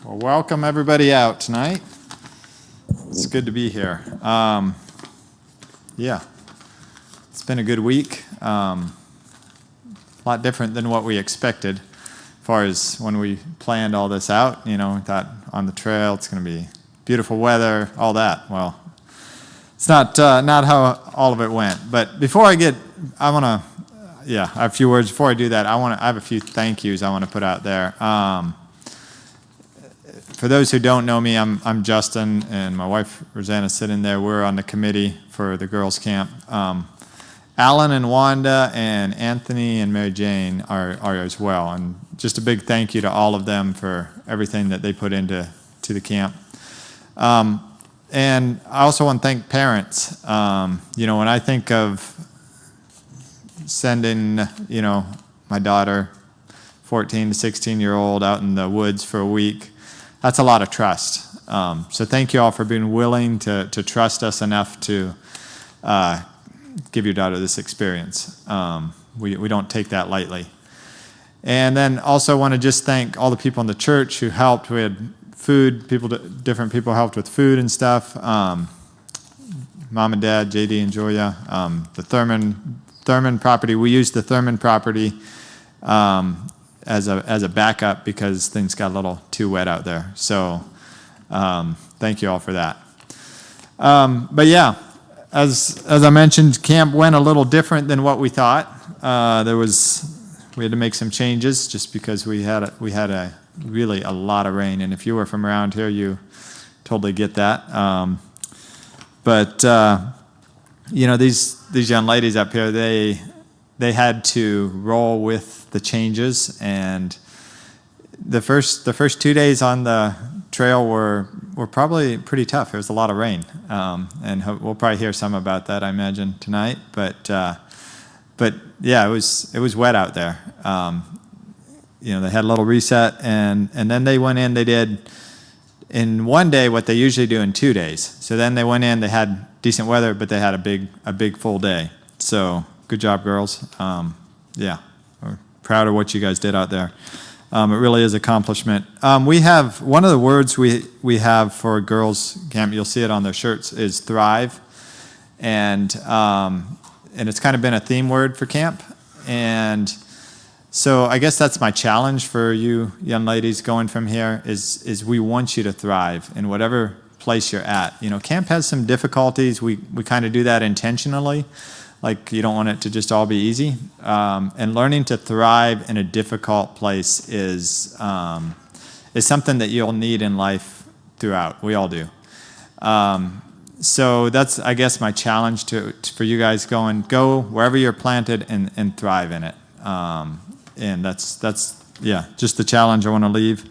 Well, welcome everybody out tonight. It's good to be here. Yeah, it's been a good week. A lot different than what we expected as far as when we planned all this out. You know, we thought on the trail it's going to be beautiful weather, all that. Well, it's not how all of it went. But before I have a few words. Before I do that, I have a few thank yous I want to put out there. For those who don't know me, I'm Justin, and my wife Rosanna's sitting there. We're on the committee for the girls' camp. Alan and Wanda and Anthony and Mary Jane are as well. And just a big thank you to all of them for everything that they put into the camp. And I also want to thank parents. When I think of sending, my daughter, 14 to 16-year-old, out in the woods for a week, that's a lot of trust. So thank you all for being willing to trust us enough to give your daughter this experience. We don't take that lightly. And then also want to just thank all the people in the church who helped. We had food, different people helped with food and stuff. Mom and Dad, JD and Julia. The Thurman property, we used the Thurman property as a backup because things got a little too wet out there. So thank you all for that. But yeah, as I mentioned, camp went a little different than what we thought. We had to make some changes just because we had really a lot of rain, and if you were from around here, you totally get that. These young ladies up here, they had to roll with the changes, and the first 2 days on the trail were probably pretty tough. There was a lot of rain, and we'll probably hear some about that, I imagine, tonight. But yeah, it was wet out there. They had a little reset, and then they went in. They did in one day what they usually do in 2 days. So then they went in. They had decent weather, but they had a big full day. So good job, girls. We're proud of what you guys did out there. It really is an accomplishment. We have one of the words we have for girls camp. You'll see it on their shirts. Is thrive, and it's kind of been a theme word for camp. And so I guess that's my challenge for you young ladies going from here. Is we want you to thrive in whatever place you're at. Camp has some difficulties. We kind of do that intentionally. Like, you don't want it to just all be easy. And learning to thrive in a difficult place is something that you'll need in life throughout. We all do. So that's, I guess, my challenge for you guys go wherever you're planted and thrive in it. And that's just the challenge I want to leave.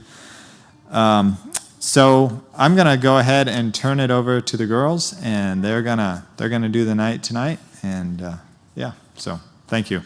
So I'm gonna go ahead and turn it over to the girls, and they're gonna do the night tonight. And so thank you.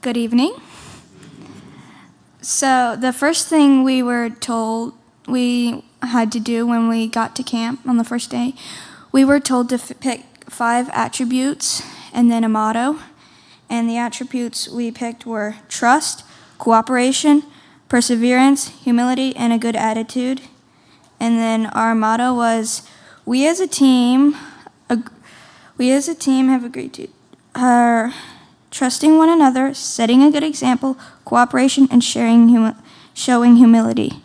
Good evening. So the first thing we were told we had to do when we got to camp on the first day, we were told to pick 5 attributes and then a motto. And the attributes we picked were trust, cooperation, perseverance, humility, and a good attitude. And then our motto was, we as a team have agreed to trusting one another, setting a good example, cooperation, and showing humility.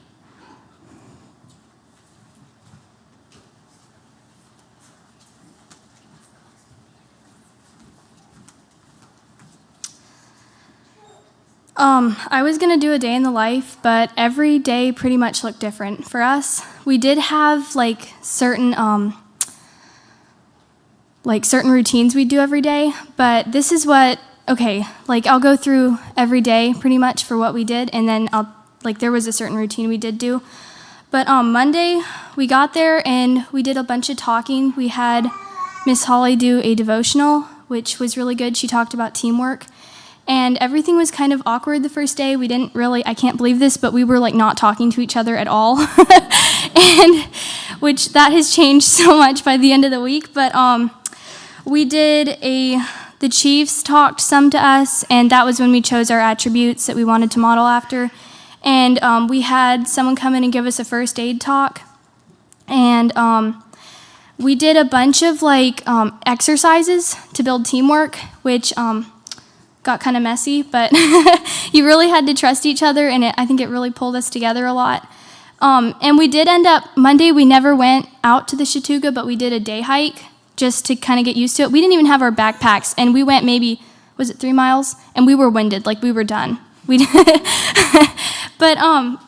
I was going to do a day in the life, but every day pretty much looked different for us. We did have certain routines we do every day, but this is what, I'll go through every day pretty much for what we did, and then there was a certain routine we did do. But Monday, we got there and we did a bunch of talking. We had Miss Holly do a devotional, which was really good. She talked about teamwork. And everything was kind of awkward the first day. We didn't really, I can't believe this, but we were not talking to each other at all. And which that has changed so much by the end of the week. But we did the Chiefs talked some to us, and that was when we chose our attributes that we wanted to model after. And we had someone come in and give us a first aid talk. And we did a bunch of exercises to build teamwork, which got kind of messy, but you really had to trust each other, and I think it really pulled us together a lot. And we did end up, Monday we never went out to the Chattooga, but we did a day hike just to kind of get used to it. We didn't even have our backpacks, and we went maybe, was it 3 miles? And we were winded, we were done. But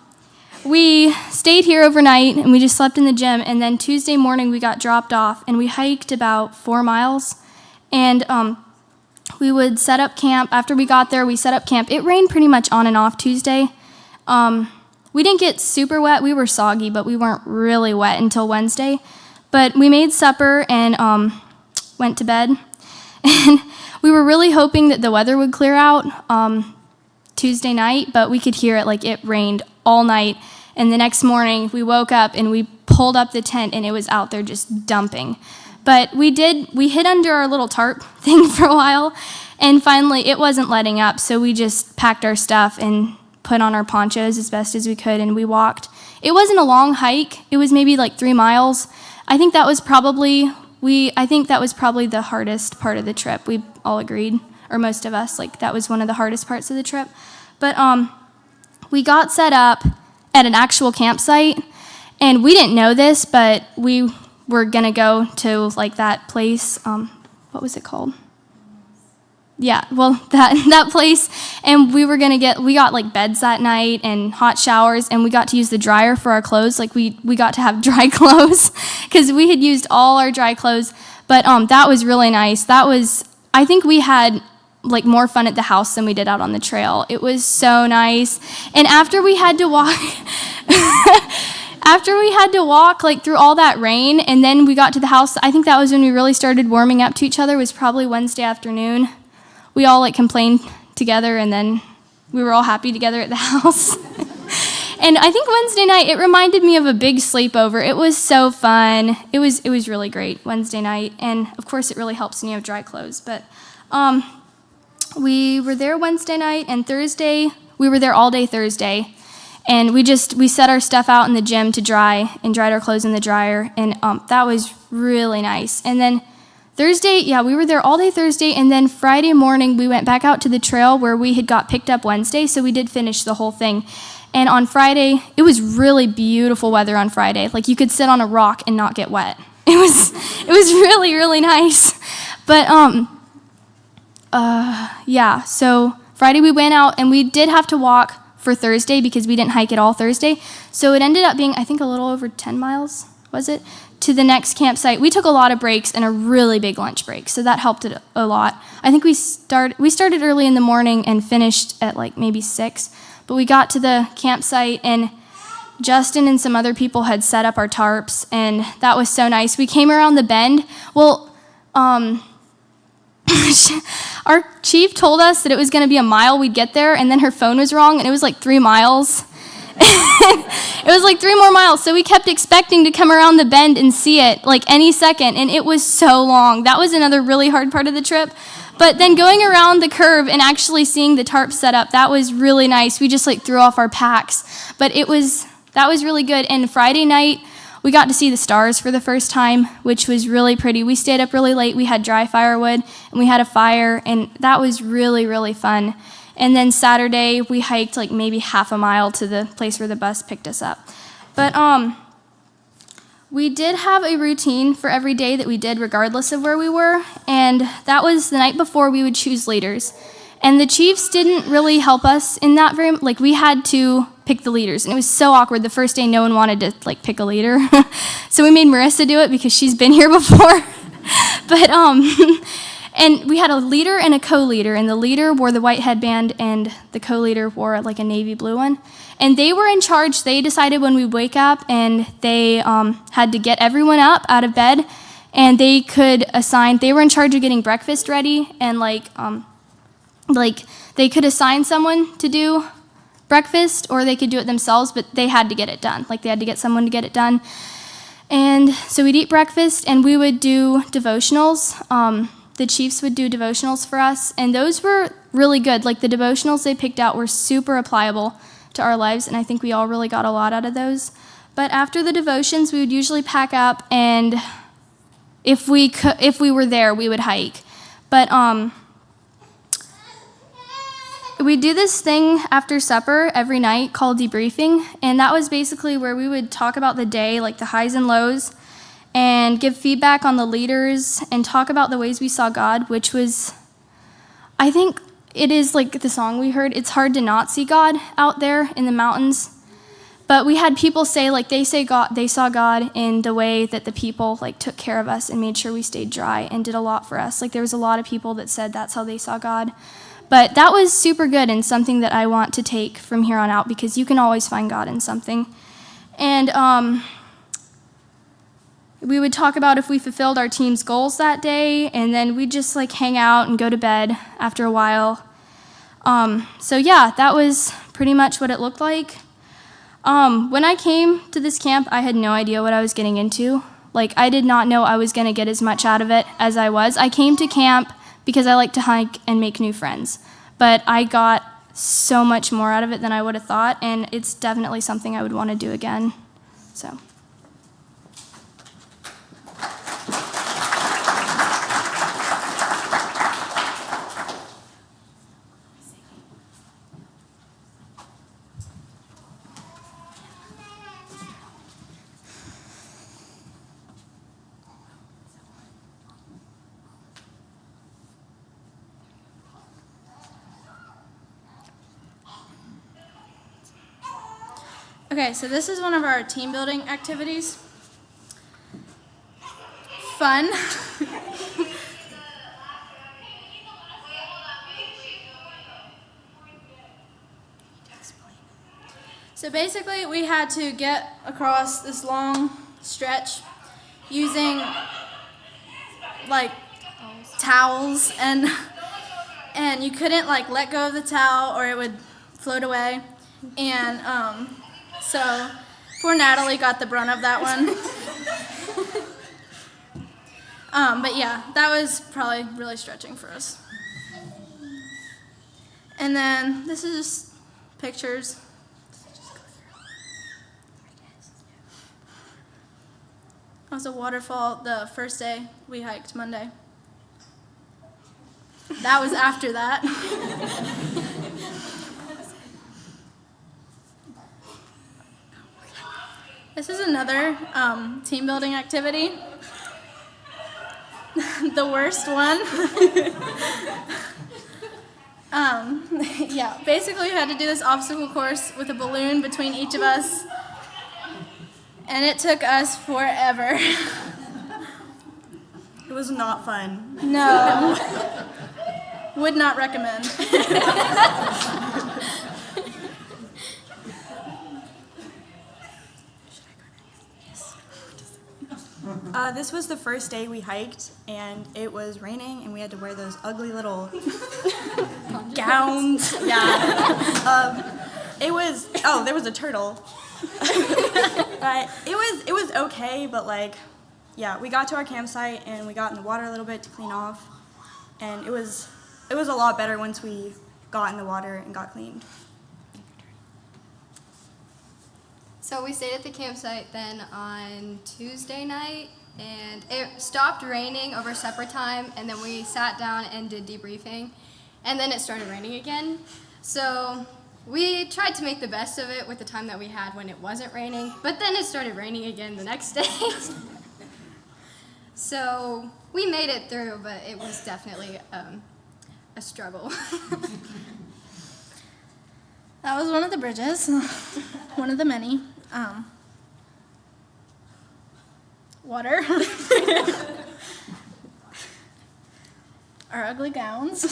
we stayed here overnight, and we just slept in the gym, and then Tuesday morning we got dropped off, and we hiked about 4 miles, and we would set up camp. After we got there, we set up camp. It rained pretty much on and off Tuesday. We didn't get super wet. We were soggy, but we weren't really wet until Wednesday. But we made supper and went to bed. And we were really hoping that the weather would clear out Tuesday night, but we could hear it it rained all night. And the next morning, we woke up and we pulled up the tent, and it was out there just dumping. But we hid under our little tarp thing for a while, and finally it wasn't letting up, so we just packed our stuff and put on our ponchos as best as we could, and we walked. It wasn't a long hike. It was maybe 3 miles. I think that was probably the hardest part of the trip. We all agreed, or most of us, that was one of the hardest parts of the trip. But we got set up at an actual campsite, and we didn't know this, but we're gonna go to that place. What was it called? Yeah, well, that place. And we got beds that night and hot showers, and we got to use the dryer for our clothes. We got to have dry clothes because we had used all our dry clothes. But that was really nice. I think we had more fun at the house than we did out on the trail. It was so nice. And after we had to walk. After we had to walk through all that rain, and then we got to the house, I think that was when we really started warming up to each other. It was probably Wednesday afternoon. We all complained together, and then we were all happy together at the house. And I think Wednesday night, it reminded me of a big sleepover. It was so fun. It was really great Wednesday night, and of course it really helps when you have dry clothes. But we were there Wednesday night, and Thursday, we were there all day Thursday. And we set our stuff out in the gym to dry and dried our clothes in the dryer, and that was really nice. And then Thursday, we were there all day Thursday, and then Friday morning we went back out to the trail where we had got picked up Wednesday, so we did finish the whole thing. And on Friday, it was really beautiful weather on Friday. You could sit on a rock and not get wet. It was really, really nice. But so Friday we went out, and we did have to walk for Thursday because we didn't hike at all Thursday. So it ended up being, I think, a little over 10 miles, was it, to the next campsite. We took a lot of breaks and a really big lunch break, so that helped it a lot. I think we started early in the morning and finished at maybe 6, but we got to the campsite, and Justin and some other people had set up our tarps, and that was so nice. We came around the bend. Well, our chief told us that it was going to be a mile we'd get there, and then her phone was wrong, and it was like 3 miles. It was like 3 more miles, so we kept expecting to come around the bend and see it like any second, and it was so long. That was another really hard part of the trip. But then going around the curve and actually seeing the tarp set up, that was really nice. We just like threw off our packs. But that was really good. And Friday night, we got to see the stars for the first time, which was really pretty. We stayed up really late. We had dry firewood, and we had a fire, and that was really, really fun. And then Saturday, we hiked like maybe half a mile to the place where the bus picked us up. But we did have a routine for every day that we did regardless of where we were, and that was the night before we would choose leaders. And the chiefs didn't really help us in that very, like we had to pick the leaders, and it was so awkward. The first day, no one wanted to like pick a leader. So we made Marissa do it because she's been here before. But and we had a leader and a co-leader, and the leader wore the white headband, and the co-leader wore like a navy blue one. And they were in charge. They decided when we'd wake up, and they had to get everyone up out of bed, and they were in charge of getting breakfast ready, and they could assign someone to do breakfast, or they could do it themselves, but they had to get it done. Like they had to get someone to get it done. And so we'd eat breakfast, and we would do devotionals. The chiefs would do devotionals for us, and those were really good. Like the devotionals they picked out were super applicable to our lives, and I think we all really got a lot out of those. But after the devotions, we would usually pack up, and if we were there, we would hike. But we do this thing after supper every night called debriefing, and that was basically where we would talk about the day, like the highs and lows, and give feedback on the leaders and talk about the ways we saw God, which was, I think it is like the song we heard, it's hard to not see God out there in the mountains. But we had people say like they saw God in the way that the people like took care of us and made sure we stayed dry and did a lot for us. Like there was a lot of people that said that's how they saw God. But that was super good and something that I want to take from here on out, because you can always find God in something. And we would talk about if we fulfilled our team's goals that day, and then we'd just like hang out and go to bed after a while. So yeah, that was pretty much what it looked like. When I came to this camp, I had no idea what I was getting into. Like I did not know I was going to get as much out of it as I was. I came to camp because I like to hike and make new friends, but I got so much more out of it than I would have thought, and it's definitely something I would want to do again. So. Okay, so this is one of our team building activities. Fun. So basically, we had to get across this long stretch using like towels, and you couldn't like let go of the towel or it would float away. And so poor Natalie got the brunt of that one. But yeah, that was probably really stretching for us. And then this is just pictures. That was a waterfall the first day we hiked, Monday. That was after that. This is another team building activity. The worst one. Yeah, basically we had to do this obstacle course with a balloon between each of us. And it took us forever. It was not fun. No. Would not recommend. This was the first day we hiked, and it was raining, and we had to wear those ugly little gowns. Yeah. There was a turtle. But it was okay, but like, yeah, we got to our campsite and we got in the water a little bit to clean off, and it was a lot better once we got in the water and got cleaned. So we stayed at the campsite then on Tuesday night, and it stopped raining over supper time, and then we sat down and did debriefing, and then it started raining again. So we tried to make the best of it with the time that we had when it wasn't raining, but then it started raining again the next day. So we made it through, but it was definitely a struggle. That was one of the bridges, one of the many. Water. Our ugly gowns.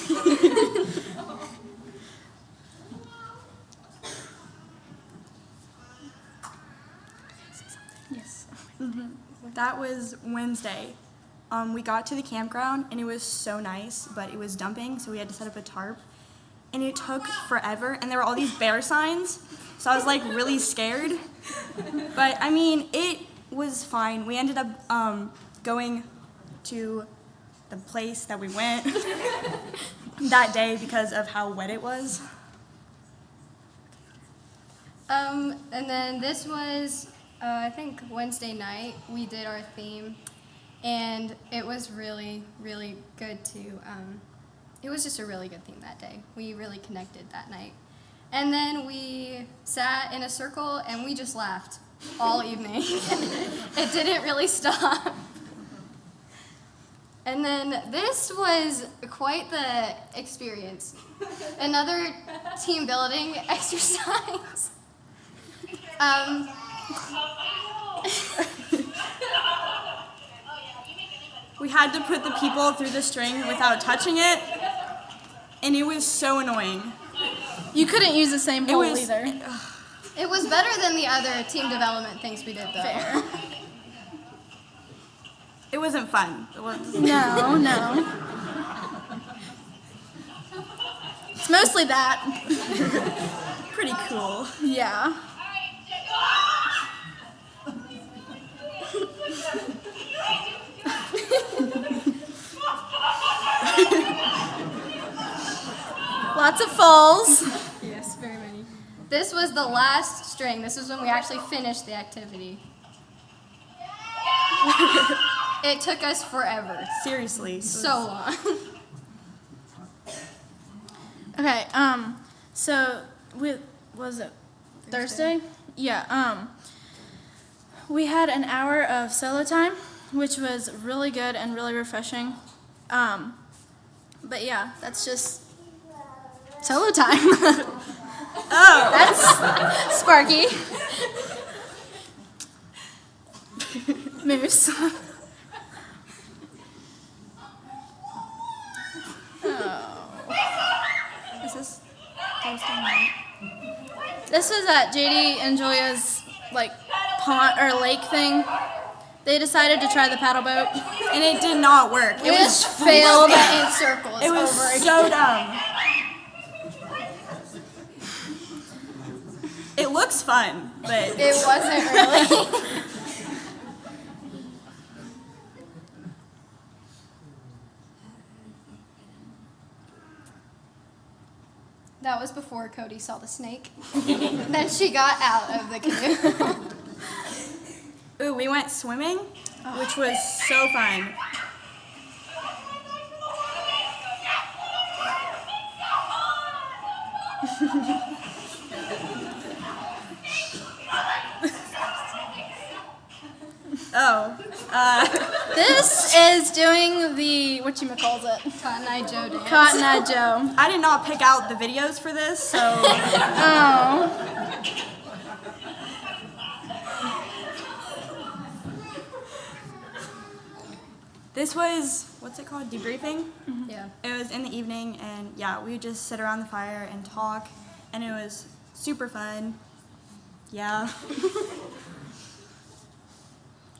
Yes. That was Wednesday. We got to the campground, and it was so nice, but it was dumping, so we had to set up a tarp. And it took forever, and there were all these bear signs, so I was like really scared. But I mean, it was fine. We ended up going to the place that we went that day because of how wet it was. And then this was, I think Wednesday night, we did our theme, and it was really, really good to, it was just a really good theme that day. We really connected that night. And then we sat in a circle and we just laughed all evening. It didn't really stop. And then this was quite the experience. Another team building exercise. We had to put the people through the string without touching it, and it was so annoying. You couldn't use the same pole was- either. It was better than the other team development things we did, though. Fair. It wasn't fun. It was, No. It's mostly that. pretty cool. Yeah. Lots of falls. Yes, very many. This was the last string. This was when we actually finished the activity. It took us forever. Seriously. So long. Okay, so was it Thursday? Yeah, we had an hour of solo time, which was really good and really refreshing. But yeah, that's just solo time. Oh, That's Sparky. Moose. is this Thursday night? This was at JD and Julia's like pond or lake thing. They decided to try the paddle boat. And it did not work. We just failed. in circles It was over again. so dumb. It looks fun, but It wasn't really. That was before Cody saw the snake. Then she got out of the canoe. ooh, we went swimming, which was so fun. This is doing the whatchamacallit. Cotton Eye Joe dance. Cotton Eye Joe. I did not pick out the videos for this, so Oh. this was, what's it called, debriefing? Yeah. It was in the evening, and yeah, we would just sit around the fire and talk, and it was super fun. Yeah.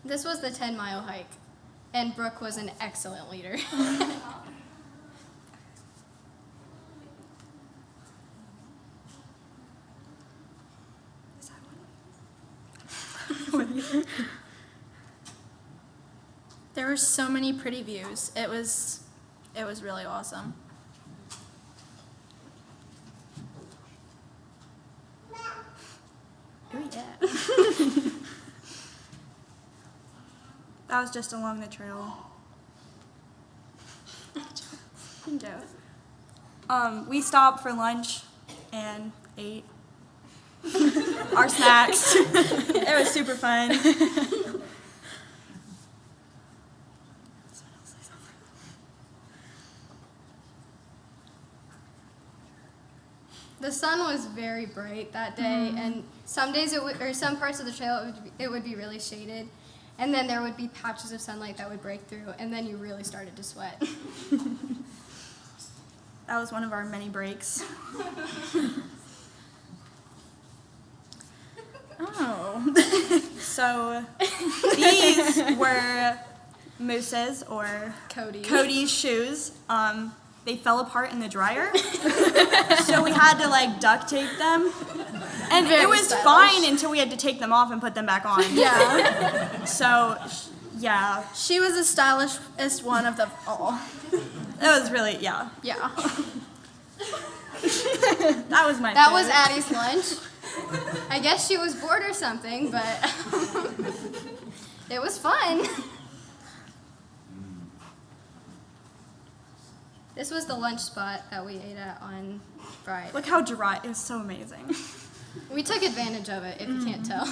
This was the 10-mile hike. and Brooke was an excellent leader. There were so many pretty views. It was really awesome. Oh yeah. That was just along the trail. We stopped for lunch and ate our snacks. It was super fun. The sun was very bright that day, and some days or some parts of the trail it would be really shaded, and then there would be patches of sunlight that would break through, and then you really started to sweat. That was one of our many breaks. Oh. So these were Moose's or Cody's shoes. They fell apart in the dryer, so we had to like duct tape them, and it was fine until we had to take them off and put them back on. Yeah. So, yeah, She was the stylishest one of them all. it was really Yeah. that was my. That was favorite. Addie's lunch. I guess she was bored or something, but it was fun. This was the lunch spot that we ate at on Friday. Look how dry. It was so amazing. We took advantage of it, if you can't tell.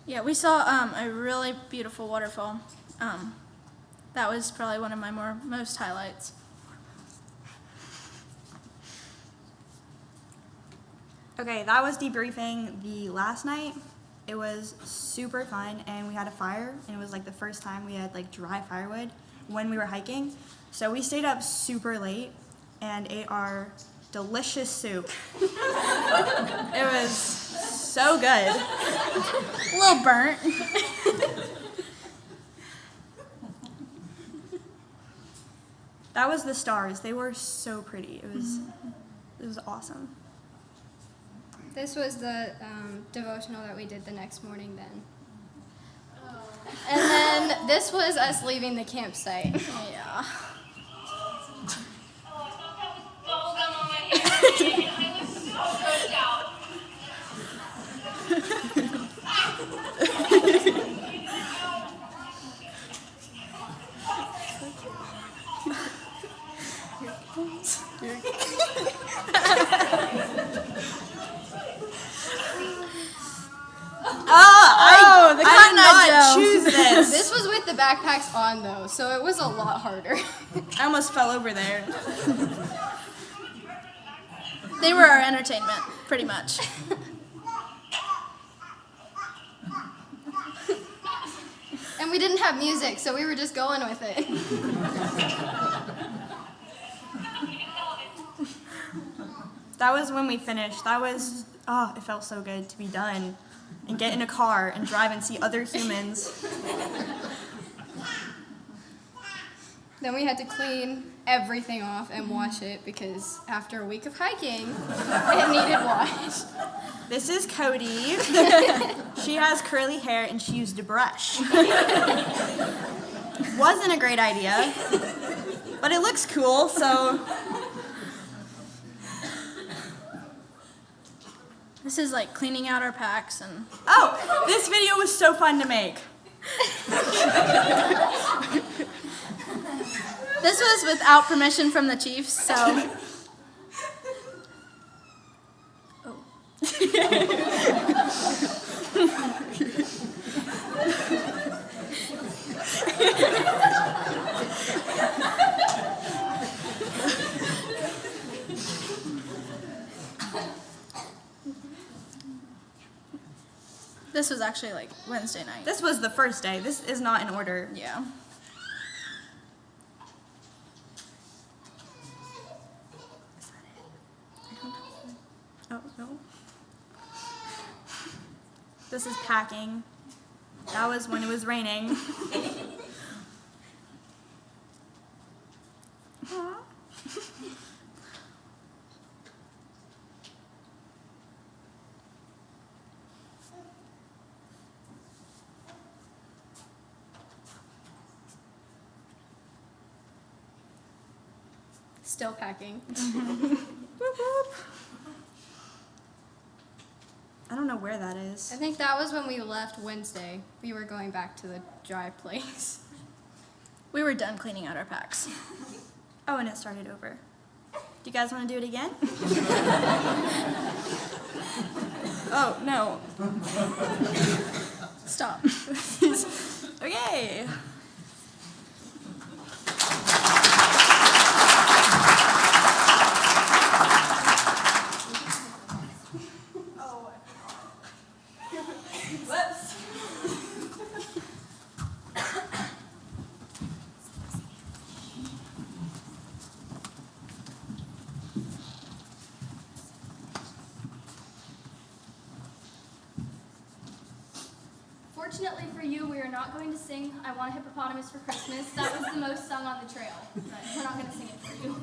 Yeah, we saw a really beautiful waterfall. That was probably one of my most highlights. Okay, that was debriefing the last night. It was super fun, and we had a fire, and it was like the first time we had like dry firewood when we were hiking. So we stayed up super late and ate our delicious soup. It was so good. A little burnt. That was the stars. They were so pretty. It was awesome. This was the devotional that we did the next morning then. And then this was us leaving the campsite. Yeah. I the did Cotton Eye not Joe. choose this. This was with the backpacks on though, so it was a lot harder. I almost fell over there. They were our entertainment, pretty much. And we didn't have music, so we were just going with it. That was when we finished. That was, it felt so good to be done and get in a car and drive and see other humans. Then we had to clean everything off and wash it because after a week of hiking, it needed washed. This is Cody. She has curly hair and she used a brush. Wasn't a great idea, but it looks cool, so. This is like cleaning out our packs and. Oh, this video was so fun to make. This was without permission from the chief, so. This was actually like Wednesday night. This was the first day. This is not in order. Yeah. This is packing. That was when it was raining. Still packing. I don't know where that is. I think that was when we left Wednesday. We were going back to the dry place. We were done cleaning out our packs. Oh, and it started over. Do you guys want to do it again? Oh, no. Stop. Okay. Fortunately for you, we are not going to sing I Want a Hippopotamus for Christmas. That was the most sung on the trail, but we're not going to sing it for you.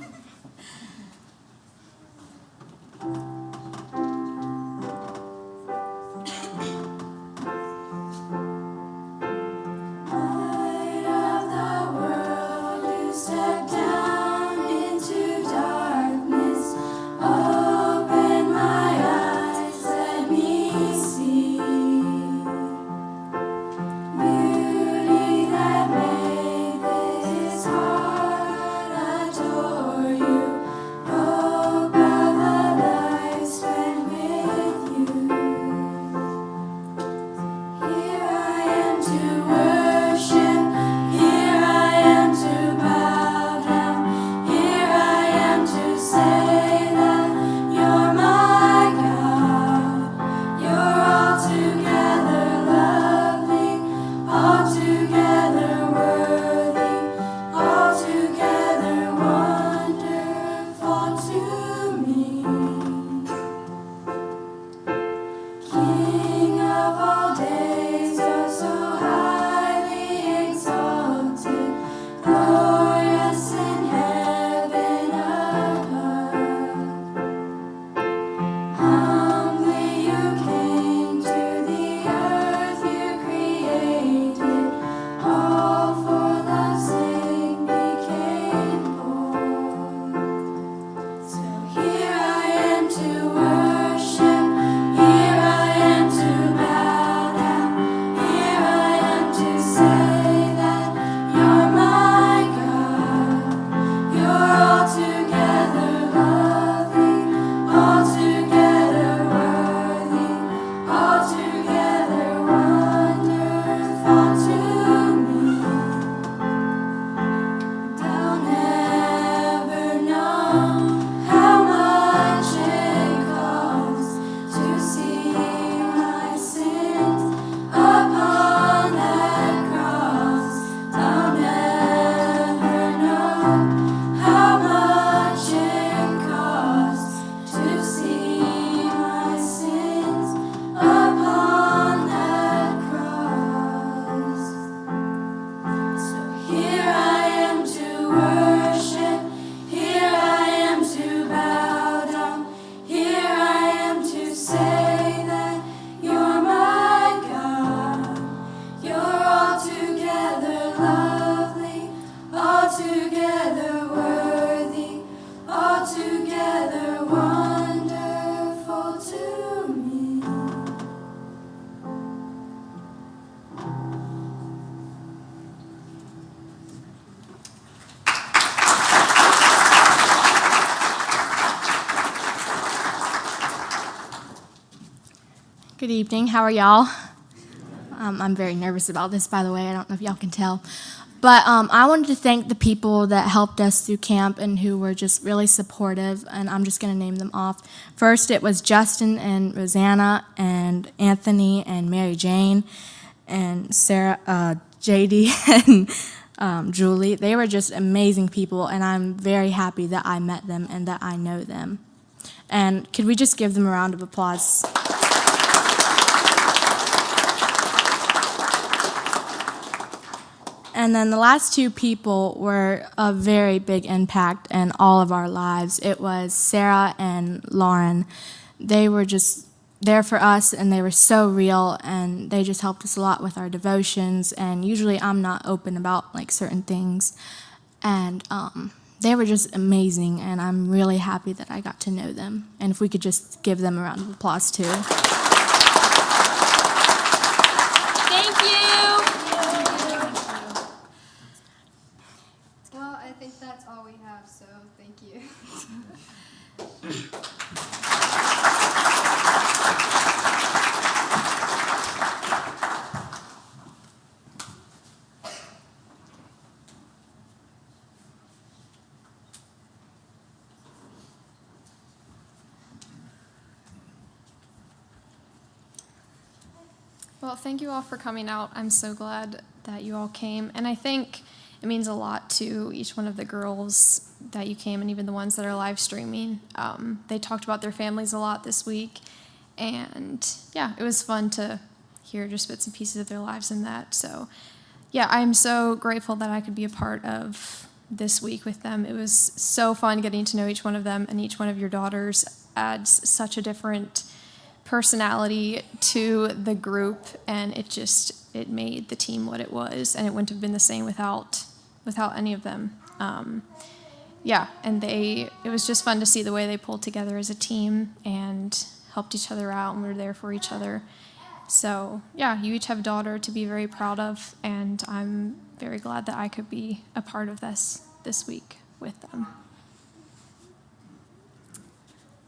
Good evening. How are y'all? I'm very nervous about this, by the way. I don't know if y'all can tell. But I wanted to thank the people that helped us through camp and who were just really supportive, and I'm just going to name them off. First, it was Justin and Rosanna and Anthony and Mary Jane and Sarah, JD and Julie. They were just amazing people, and I'm very happy that I met them and that I know them. And could we just give them a round of applause? And then the last two people were a very big impact in all of our lives. It was Sarah and Lauren. They were just there for us, and they were so real, and they just helped us a lot with our devotions. And usually I'm not open about like certain things. And they were just amazing, and I'm really happy that I got to know them. And if we could just give them a round of applause too. Thank you. Well, I think that's all we have, so thank you. Well, thank you all for coming out. I'm so glad that you all came. And I think it means a lot to each one of the girls that you came, and even the ones that are live streaming. They talked about their families a lot this week. And yeah, it was fun to hear just bits and pieces of their lives in that. So yeah, I'm so grateful that I could be a part of this week with them. It was so fun getting to know each one of them, and each one of your daughters adds such a different personality to the group, and it made the team what it was, and it wouldn't have been the same without any of them. Yeah, and it was just fun to see the way they pulled together as a team and helped each other out, and we were there for each other. So yeah, you each have a daughter to be very proud of, and I'm very glad that I could be a part of this week with them.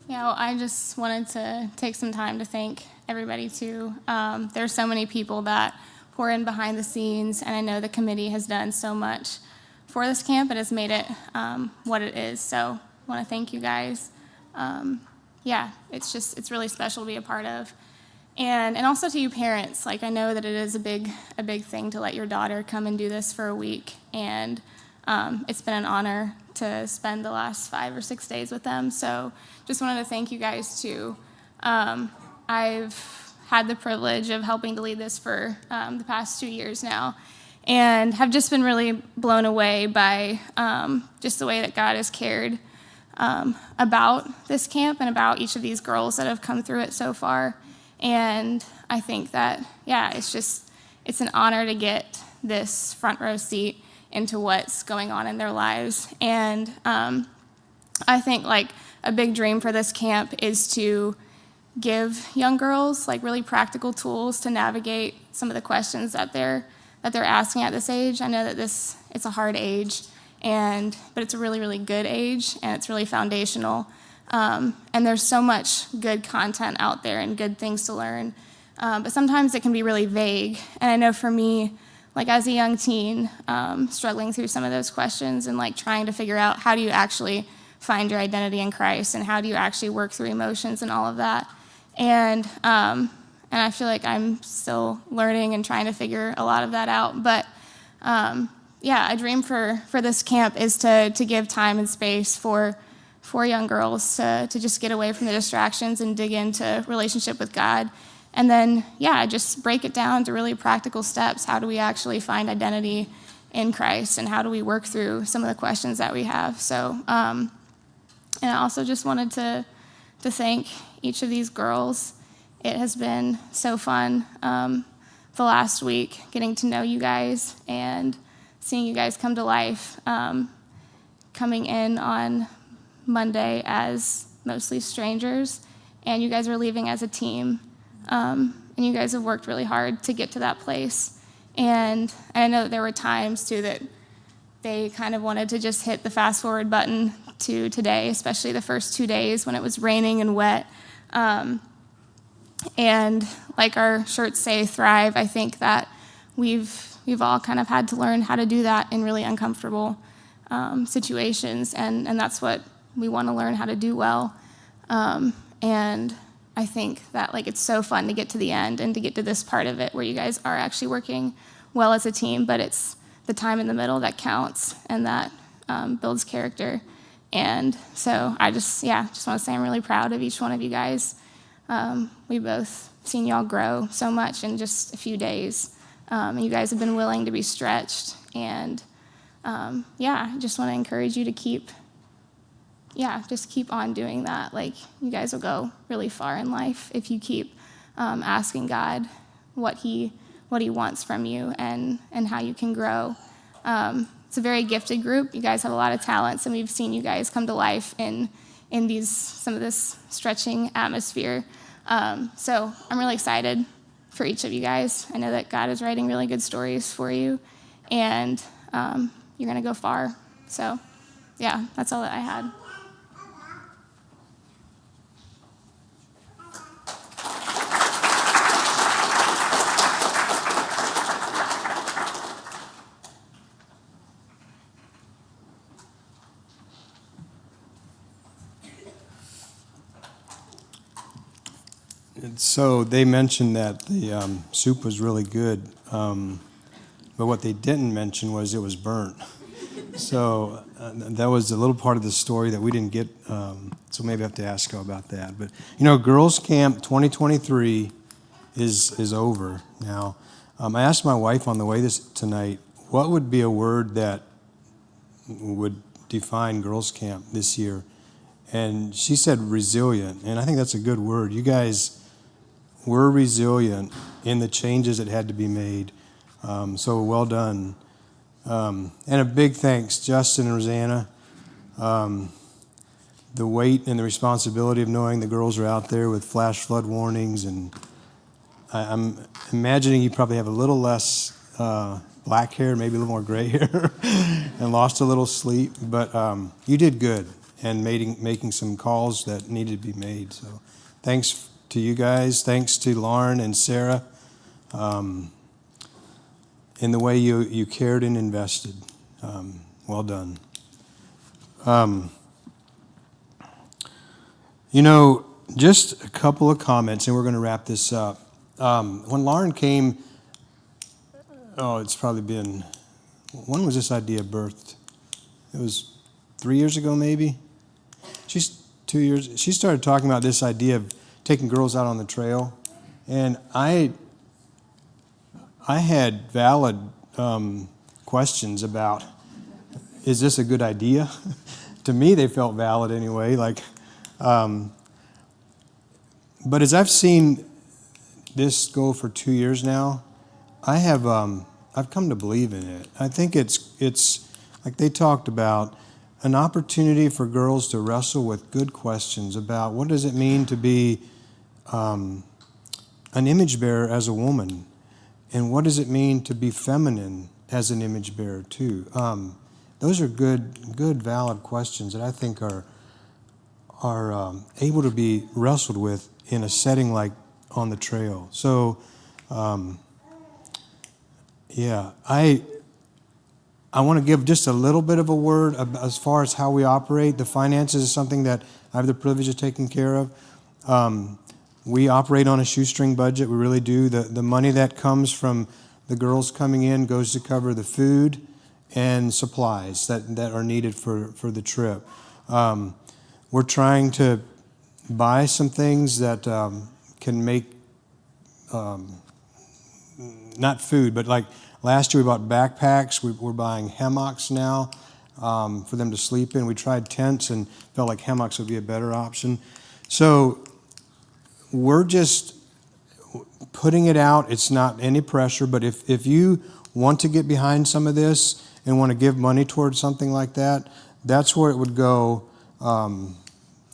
Yeah, well, I just wanted to take some time to thank everybody too. There's so many people that pour in behind the scenes, and I know the committee has done so much for this camp and has made it what it is. So I want to thank you guys. Yeah, it's really special to be a part of. And also to you parents, like I know that it is a big thing to let your daughter come and do this for a week, and it's been an honor to spend the last 5 or 6 days with them. So just wanted to thank you guys too. I've had the privilege of helping to lead this for the past 2 years now, and have just been really blown away by just the way that God has cared about this camp and about each of these girls that have come through it so far. And I think that, yeah, it's an honor to get this front row seat into what's going on in their lives. And I think like a big dream for this camp is to give young girls like really practical tools to navigate some of the questions that they're asking at this age. I know that it's a hard age, but it's a really, really good age, and it's really foundational. And there's so much good content out there and good things to learn. But sometimes it can be really vague. And I know for me, like as a young teen, struggling through some of those questions and like trying to figure out how do you actually find your identity in Christ, and how do you actually work through emotions and all of that. And I feel like I'm still learning and trying to figure a lot of that out. But yeah, a dream for this camp is to give time and space for young girls to just get away from the distractions and dig into relationship with God. And then, yeah, just break it down to really practical steps. How do we actually find identity in Christ, and how do we work through some of the questions that we have? So, and I also just wanted to thank each of these girls. It has been so fun the last week, getting to know you guys and seeing you guys come to life, coming in on Monday as mostly strangers, and you guys are leaving as a team. And you guys have worked really hard to get to that place. And I know that there were times, too, that they kind of wanted to just hit the fast forward button to today, especially the first 2 days when it was raining and wet. And like our shirts say, thrive, I think that we've all kind of had to learn how to do that in really uncomfortable situations. And that's what we want to learn how to do well. And I think that like it's so fun to get to the end and to get to this part of it where you guys are actually working well as a team, but it's the time in the middle that counts, and that builds character. And so I just want to say I'm really proud of each one of you guys. We both seen y'all grow so much in just a few days. And you guys have been willing to be stretched. And yeah, I just want to encourage you to keep on doing that. Like, you guys will go really far in life if you keep asking God what he wants from you and how you can grow. It's a very gifted group. You guys have a lot of talents, and we've seen you guys come to life in some of this stretching atmosphere. So I'm really excited for each of you guys. I know that God is writing really good stories for you, and you're going to go far. So yeah, that's all that I had. And so they mentioned that the soup was really good, but what they didn't mention was it was burnt. So that was a little part of the story that we didn't get, so maybe I have to ask you about that. But, Girls Camp 2023 is over now. I asked my wife on the way tonight, what would be a word that would define Girls Camp this year? And she said resilient, and I think that's a good word. You guys were resilient in the changes that had to be made, so well done. And a big thanks, Justin and Rosanna. The weight and the responsibility of knowing the girls are out there with flash flood warnings, and I'm imagining you probably have a little less black hair, maybe a little more gray hair, and lost a little sleep, but you did good and making some calls that needed to be made. So thanks to you guys. Thanks to Lauren and Sarah in the way you cared and invested. Well done. Just a couple of comments, and we're going to wrap this up. When Lauren came, it's probably been, when was this idea birthed? It was 3 years ago, maybe? She's 2 years. She started talking about this idea of taking girls out on the trail, and I had valid questions about, is this a good idea? To me, they felt valid anyway. But as I've seen this go for 2 years now, I've come to believe in it. I think it's like they talked about, an opportunity for girls to wrestle with good questions about what does it mean to be an image bearer as a woman, and what does it mean to be feminine as an image bearer too. Those are good, valid questions that I think are able to be wrestled with in a setting like on the trail. So, I want to give just a little bit of a word as far as how we operate. The finances is something that I have the privilege of taking care of. We operate on a shoestring budget. We really do. The money that comes from the girls coming in goes to cover the food and supplies that are needed for the trip. We're trying to buy some things that can make, not food, but like last year we bought backpacks. We're buying hammocks now for them to sleep in. We tried tents and felt like hammocks would be a better option. So we're just putting it out. It's not any pressure, but if you want to get behind some of this and want to give money towards something like that, that's where it would go. And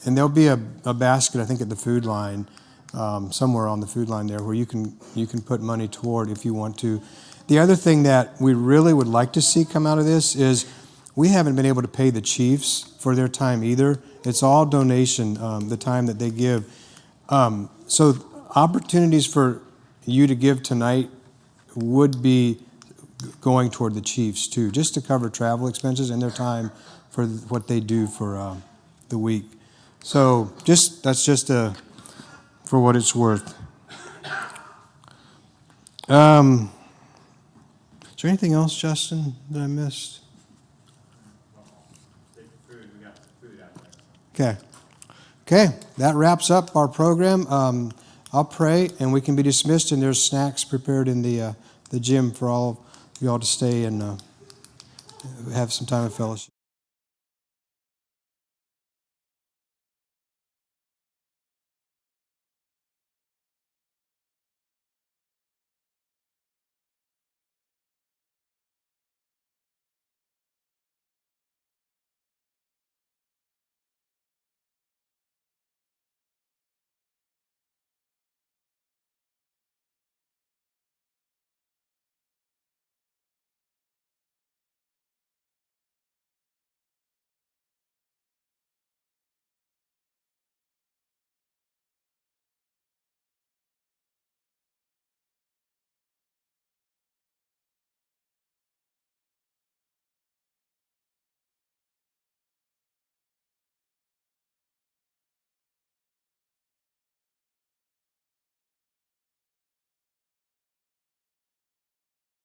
there'll be a basket, I think, at the food line, somewhere on the food line there, where you can put money toward if you want to. The other thing that we really would like to see come out of this is we haven't been able to pay the chiefs for their time either. It's all donation, the time that they give. So opportunities for you to give tonight would be going toward the chiefs too, just to cover travel expenses and their time for what they do for the week. So that's just for what it's worth. Is there anything else, Justin, that I missed? Okay, that wraps up our program. I'll pray, and we can be dismissed, and there's snacks prepared in the the gym for all of you all to stay and have some time of fellowship.